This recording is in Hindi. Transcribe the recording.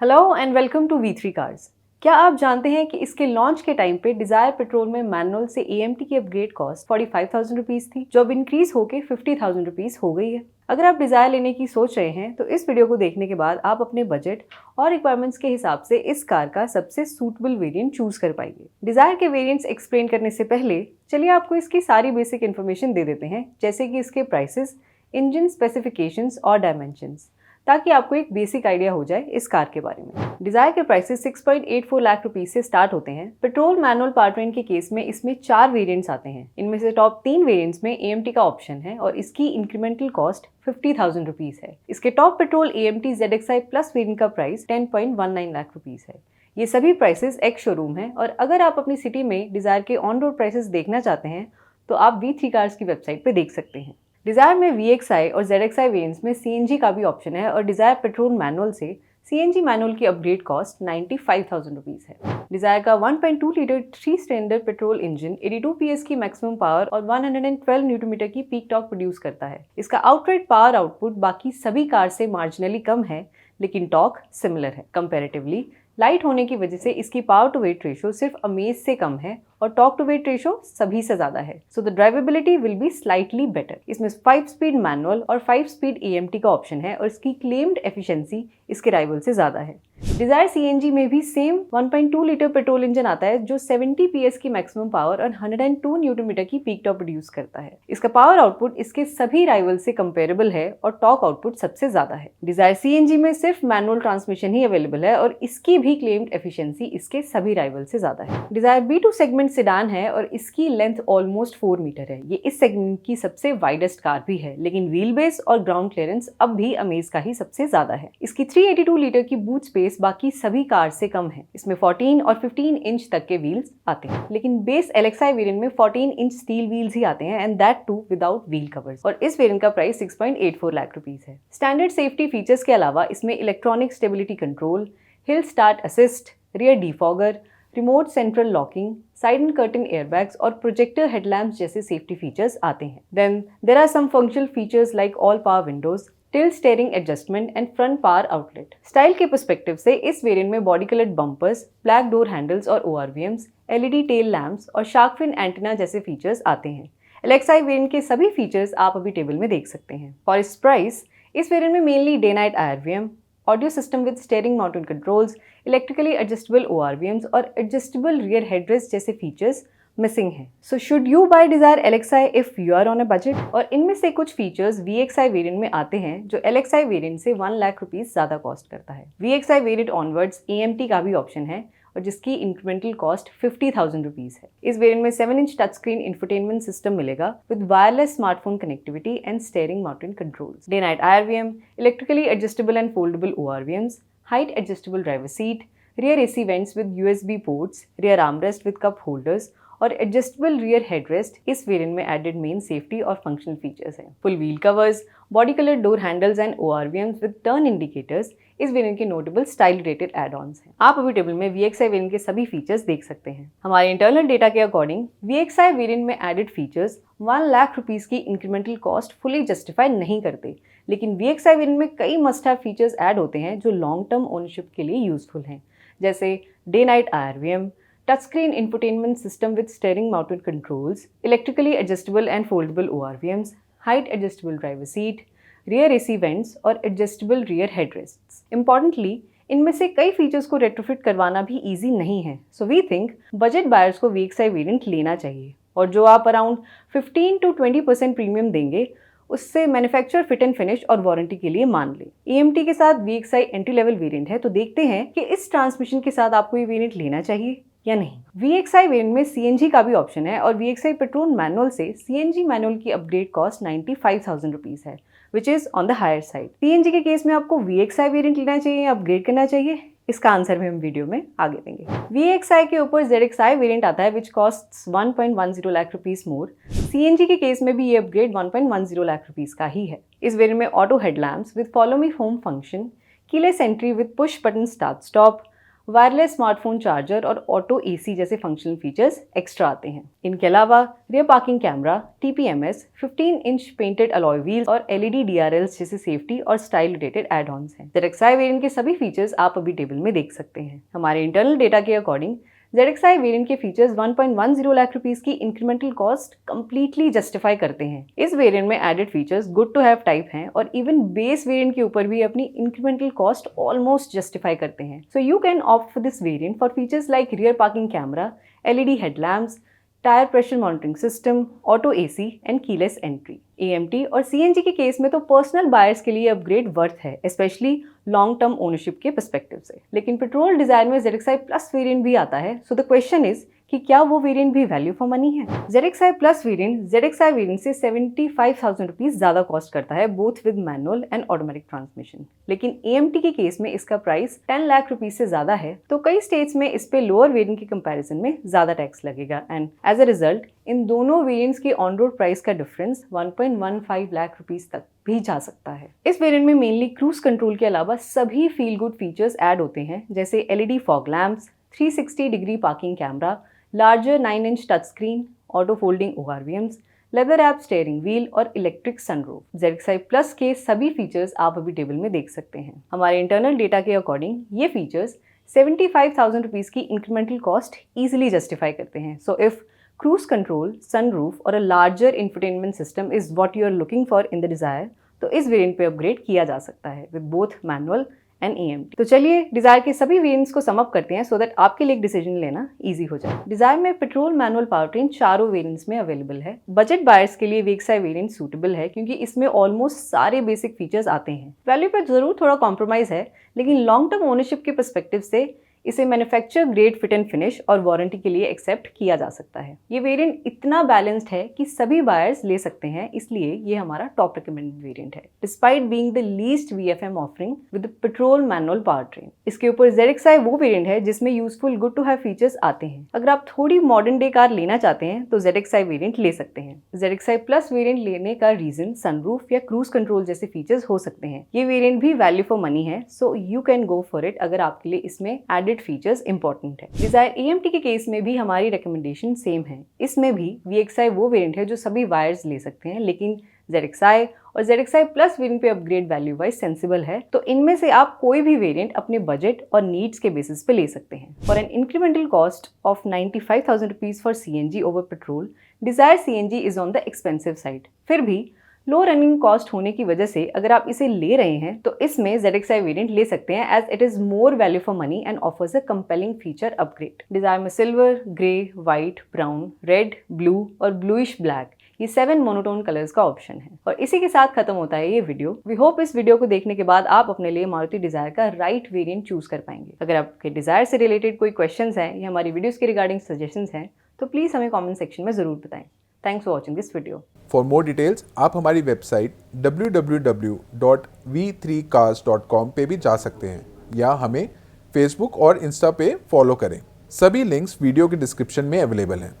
Hello and welcome to V3 cars. क्या आप जानते हैं कि इसके लॉन्च के टाइम पे डिजायर पेट्रोल में मैनुअल से AMT की अपग्रेड कॉस्ट 45,000 रुपीज थी, जो अब इंक्रीज होके 50,000 रुपीज हो गई है। अगर आप डिजायर लेने की सोच रहे हैं तो इस वीडियो को देखने के बाद आप अपने बजट और रिक्वायरमेंट्स के हिसाब से इस कार का सबसे सूटेबल वेरिएंट चूज कर पाएंगे। डिजायर के वेरिएंट्स एक्सप्लेन करने से पहले चलिए आपको इसकी सारी बेसिक इन्फॉर्मेशन दे देते हैं, जैसे कि इसके प्राइसेस, इंजन स्पेसिफिकेशंस और डायमेंशंस, ताकि आपको एक बेसिक आइडिया हो जाए इस कार के बारे में। डिजायर के प्राइसेस 6.84 लाख रुपीज से स्टार्ट होते हैं। पेट्रोल मैनुअल पावरट्रेन के केस में इसमें 4 वेरिएंट्स आते हैं। इनमें से टॉप 3 वेरिएंट्स में AMT का ऑप्शन है और इसकी इंक्रीमेंटल कॉस्ट 50,000 रुपीज है। इसके top petrol AMT ZXi plus variant का प्राइस 10.19 लाख रुपीज है। ये सभी प्राइसेस एक्स शोरूम है और अगर आप अपनी सिटी में डिजायर के ऑन रोड प्राइसेस देखना चाहते हैं तो आप V3 कार्स की वेबसाइट पे देख सकते हैं। डिजायर में VXi और ZXi वेरिएंट्स में CNG का भी ऑप्शन है और डिजायर पेट्रोल मैनुअल से CNG मैनुअल की अपग्रेड कॉस्ट 95,000 रुपीज है। डिजायर का 1.2 litre 3 cylinder petrol engine 82 PS की मैक्सिमम पावर और 112 न्यूटन मीटर की पीक टॉर्क प्रोड्यूस करता है। इसका आउटराइट पावर आउटपुट बाकी सभी कार से मार्जिनली कम है, लेकिन टॉर्क सिमिलर है। कंपैरेटिवली लाइट होने की वजह से इसकी पावर टू वेट रेशो सिर्फ अमेज से कम है और टॉर्क टू वेट रेशो सभी से ज्यादा है, so the drivability will be slightly better. इसमें 5 स्पीड मैनुअल और 5 स्पीड AMT का ऑप्शन है और इसकी क्लेम्ड एफिशिएंसी इसके राइवल से ज्यादा है। डिजायर CNG में भी सेम 1.2 लीटर पेट्रोल इंजन आता है जो 70 PS की मैक्सिमम पावर और 102 न्यूटन मीटर की पीक टॉर्क प्रोड्यूस करता है। इसका पावर आउटपुट इसके सभी राइवल से कंपेरेबल है और टॉर्क आउटपुट सबसे ज्यादा है। डिजायर CNG में सिर्फ मैनुअल ट्रांसमिशन ही अवेलेबल है और इसकी भी क्लेम्ड एफिशिएंसी इसके सभी राइवल से ज्यादा है। डिजायर B2 सेगमेंट सेडान है और इसकी लेंथ ऑलमोस्ट 4 मीटर है। ये इस सेगमेंट की सबसे वाइडेस्ट कार भी है, लेकिन व्हील बेस और ग्राउंड क्लियरेंस अब भी अमेज का ही सबसे ज्यादा है। इसकी 382 लीटर की बूट स्पेस बाकी सभी कार से कम है। इसमें 14 और 15 इंच तक के व्हील्स आते हैं, लेकिन बेस LXi वेरिएंट में 14 इंच स्टील व्हील्स ही आते हैं and that too without wheel covers, और इस वेरिएंट का प्राइस 6.84 लाख रुपीस है। स्टैंडर्ड सेफ्टी फीचर्स के अलावा इसमें electronic stability control, hill start assist, rear defogger, remote central locking, side and curtain airbags और प्रोजेक्टर हेडलैम्प्स जैसे सेफ्टी फीचर्स आते हैं। Then there are some functional features like all power windows, tilt steering adjustment and front power outlet. Style के पर्सपेक्टिव से इस वेरिएंट में body coloured bumpers, black door handles और ORVMs, LED टेल लैम्प्स और शार्क फिन एंटीना जैसे फीचर्स आते हैं। LXi वेरिएंट के सभी फीचर्स आप अभी टेबल में देख सकते हैं। फॉर इस प्राइस इस वेरिएंट में mainly day night IRVM, audio system with steering mounted controls, electrically adjustable ORVMs और एडजस्टेबल रियर हेडरेस्ट जैसे फीचर्स मिसिंग है। So should you buy Dzire LXi if you are on a budget? और इनमें से कुछ फीचर्स VXi वेरिएंट में आते हैं जो LXi वेरिएंट से 1 लाख रुपीस ज्यादा कॉस्ट करता है। VXi वेरिएंट ऑनवर्ड्स AMT का भी ऑप्शन है और जिसकी इंक्रीमेंटल कॉस्ट 50,000 रुपीस है। इस वेरिएंट में 7 inch touch screen infotainment system मिलेगा with wireless smartphone connectivity and steering mounted controls, day night IRVM, electrically adjustable and foldable ORVMs, height adjustable driver seat, rear AC vents with USB ports, rear armrest with cup holders और एडजस्टेबल रियर हेडरेस्ट इस वेरिएंट में एडेड मेन सेफ्टी और फंक्शनल फीचर्स हैं। Full wheel covers, body colour door handles and ORVMs with turn indicators इस वेरिएंट के notable style related add ons हैं। आप अभी टेबल में VXi वेरिएंट के सभी फीचर्स देख सकते हैं। हमारे इंटरनल डेटा के अकॉर्डिंग VXi वेरिएंट में एडेड फीचर्स 1 लाख रुपीस की इंक्रीमेंटल कॉस्ट फुली जस्टिफाई नहीं करते, लेकिन VXi वेरिएंट में कई मस्ट हैव फीचर्स ऐड होते हैं जो लॉन्ग टर्म ओनरशिप के लिए यूजफुल हैं, जैसे day night IRVM, touch screen infotainment system with steering mounted controls, electrically adjustable and foldable ORVMs, height adjustable driver seat, rear AC vents और एडजस्टेबल रियर हेडरेस्ट्स। इंपॉर्टेंटली इनमें से कई फीचर्स को रेट्रोफिट करवाना भी ईजी नहीं है, so we think budget buyers को VXi वेरिएंट लेना चाहिए और जो आप अराउंड 15 to 20% प्रीमियम देंगे उससे मैन्युफैक्चर फिट एंड फिनिश और वारंटी के लिए मान ले। AMT के साथ VXi एंट्री लेवल वेरिएंट है, तो देखते हैं कि इस ट्रांसमिशन के साथ आपको ये वेरिएंट लेना चाहिए या नहीं। VXi वेरिएंट में CNG का भी ऑप्शन है और VXi पेट्रोल मैनुअल से CNG मैनुअल की अपग्रेड कॉस्ट 95,000 रुपीस है, which is on the higher side. CNG के केस में आपको VXi वेरिएंट लेना चाहिए या अपग्रेड करना चाहिए, इसका आंसर भी हम वीडियो में आगे देंगे। VXi के ऊपर ZXi वेरिएंट आता है विच कॉस्ट्स 1.10 लाख रुपीस मोर। CNG के केस में भी ये अपग्रेड 1.10 लाख रुपीस का ही है। इस वेरिएंट में auto headlamps with follow me home function, keyless entry with push button start stop, wireless smartphone charger और ऑटो एसी जैसे फंक्शनल फीचर्स एक्स्ट्रा आते हैं। इनके अलावा rear parking camera, TPMS, 15 inch painted alloy wheels और LED DRLs जैसे सेफ्टी और स्टाइल रिलेटेड एड ऑन्स हैं। ZXi वेरिएंट के सभी फीचर्स आप अभी टेबल में देख सकते हैं। हमारे इंटरनल डेटा के अकॉर्डिंग ZXi वेरिएंट के फीचर्स 1.10 लाख रुपीस की इंक्रीमेंटल कॉस्ट कंप्लीटली जस्टिफाई करते हैं। इस वेरिएंट में added features good to have type हैं और इवन बेस वेरिएंट के ऊपर भी अपनी इंक्रीमेंटल कॉस्ट ऑलमोस्ट जस्टिफाई करते हैं। So you can opt for this variant for features like rear parking camera, LED headlamps, tyre pressure monitoring system, auto AC and keyless entry. AMT और CNG के केस में तो पर्सनल बायर्स के लिए अपग्रेड वर्थ है, स्पेशली लॉन्ग टर्म ओनरशिप के पर्सपेक्टिव से। लेकिन पेट्रोल डिजायर में ZXi प्लस वेरिएंट भी आता है, सो द क्वेश्चन इज कि क्या वो वेरिएंट भी वैल्यू फॉर मनी है? ZXi plus variant ZXi variant से 75,000 रुपीज ज्यादा कॉस्ट करता है, both with manual and automatic transmission. लेकिन AMT के केस में इसका प्राइस 10 लाख रुपीज से ज्यादा है, तो कई स्टेट्स में इस पे लोअर वेरिएंट के कंपैरिजन में ज्यादा टैक्स लगेगा एंड एज अ रिजल्ट इन दोनों वेरिएंट्स के ऑन रोड प्राइस का डिफरेंस 1.15 लाख रुपीज तक भी जा सकता है। इस वेरिएंट में मेनली क्रूज कंट्रोल के अलावा सभी फील गुड फीचर्स ऐड होते हैं, जैसे LED fog lamps, 360 degree parking camera, larger 9 inch touch screen, auto folding ORVMs, leather app steering wheel और इलेक्ट्रिक सनरूफ। ZXi प्लस के सभी फीचर्स आप अभी टेबल में देख सकते हैं। हमारे इंटरनल डेटा के अकॉर्डिंग ये फीचर्स 75,000 रुपीज की इंक्रीमेंटल कॉस्ट इजीली जस्टिफाई करते हैं। So if cruise control, sunroof और a larger infotainment system is what you are looking for in the Dzire, तो इस वेरिएंट पे अपग्रेड किया जा सकता है with both manual and AMT। तो चलिए डिजायर के सभी वेरिएंट्स को सम अप करते हैं सो दैट आपके लिए एक डिसीजन लेना इजी हो जाए। डिजायर में पेट्रोल मैनुअल पावरट्रेन चारों वेरिएंट्स में अवेलेबल है। बजट बायर्स के लिए VXi वेरिएंट सूटेबल है क्योंकि इसमें ऑलमोस्ट सारे बेसिक फीचर्स आते हैं। वैल्यू पर जरूर थोड़ा कॉम्प्रोमाइज है, लेकिन लॉन्ग टर्म ओनरशिप के पर्सपेक्टिव से इसे manufacture grade fit and finish और वारंटी के लिए एक्सेप्ट किया जा सकता है। ये वेरिएंट इतना बैलेंस्ड है कि सभी बायर्स ले सकते हैं, इसलिए ये हमारा टॉप रिकमेंडेड वेरिएंट है despite being the least VFM offering with petrol manual powertrain. इसके ऊपर ZXi वो वेरिएंट है जिसमें useful good to have features आते हैं। अगर आप थोड़ी मॉडर्न डे कार लेना चाहते हैं तो ZXi वेरिएंट ले सकते हैं। ZXi प्लस वेरिएंट लेने का रीजन सनरूफ या क्रूज कंट्रोल जैसे फीचर्स हो सकते हैं। ये वेरिएंट भी वैल्यू फॉर मनी है, so you can go for it अगर आपके लिए इसमें एडेड फीचर्स इंपॉर्टेंट है। डिजायर AMT के केस में भी हमारी रिकमेंडेशन सेम है। इसमें भी VXi वो वेरिएंट है जो सभी बायर्स ले सकते हैं, लेकिन ZXi और ZXi प्लस वेरिएंट पे अपग्रेड वैल्यू वाइज सेंसिबल है, तो इनमें से आप कोई भी वेरिएंट अपने बजट और नीड्स के बेसिस पे ले सकते हैं। For an incremental cost of 95,000 rupees for CNG over petrol, Dzire CNG is on the expensive side. फिर भी लो रनिंग कॉस्ट होने की वजह से अगर आप इसे ले रहे हैं तो इसमें ZXi वेरिएंट ले सकते हैं as it is more value for money and offers a compelling feature upgrade. Dzire में silver, grey, white, brown, red, blue और ब्लूइश ब्लैक ये 7 मोनोटोन कलर्स का ऑप्शन है। और इसी के साथ खत्म होता है ये वीडियो। वी होप इस वीडियो को देखने के बाद आप अपने लिए मारुति डिजायर का राइट वेरिएंट चूज कर पाएंगे। अगर आपके डिजायर से रिलेटेड कोई क्वेश्चंस हैं या हमारी वीडियोस के रिगार्डिंग सजेशंस हैं तो प्लीज हमें कमेंट सेक्शन में जरूर बताएं। Thanks for watching this video. For more details आप हमारी वेबसाइट www.v3cars.com पे भी जा सकते हैं या हमें फेसबुक और इंस्टा पे फॉलो करें। सभी लिंक्स वीडियो के डिस्क्रिप्शन में अवेलेबल हैं।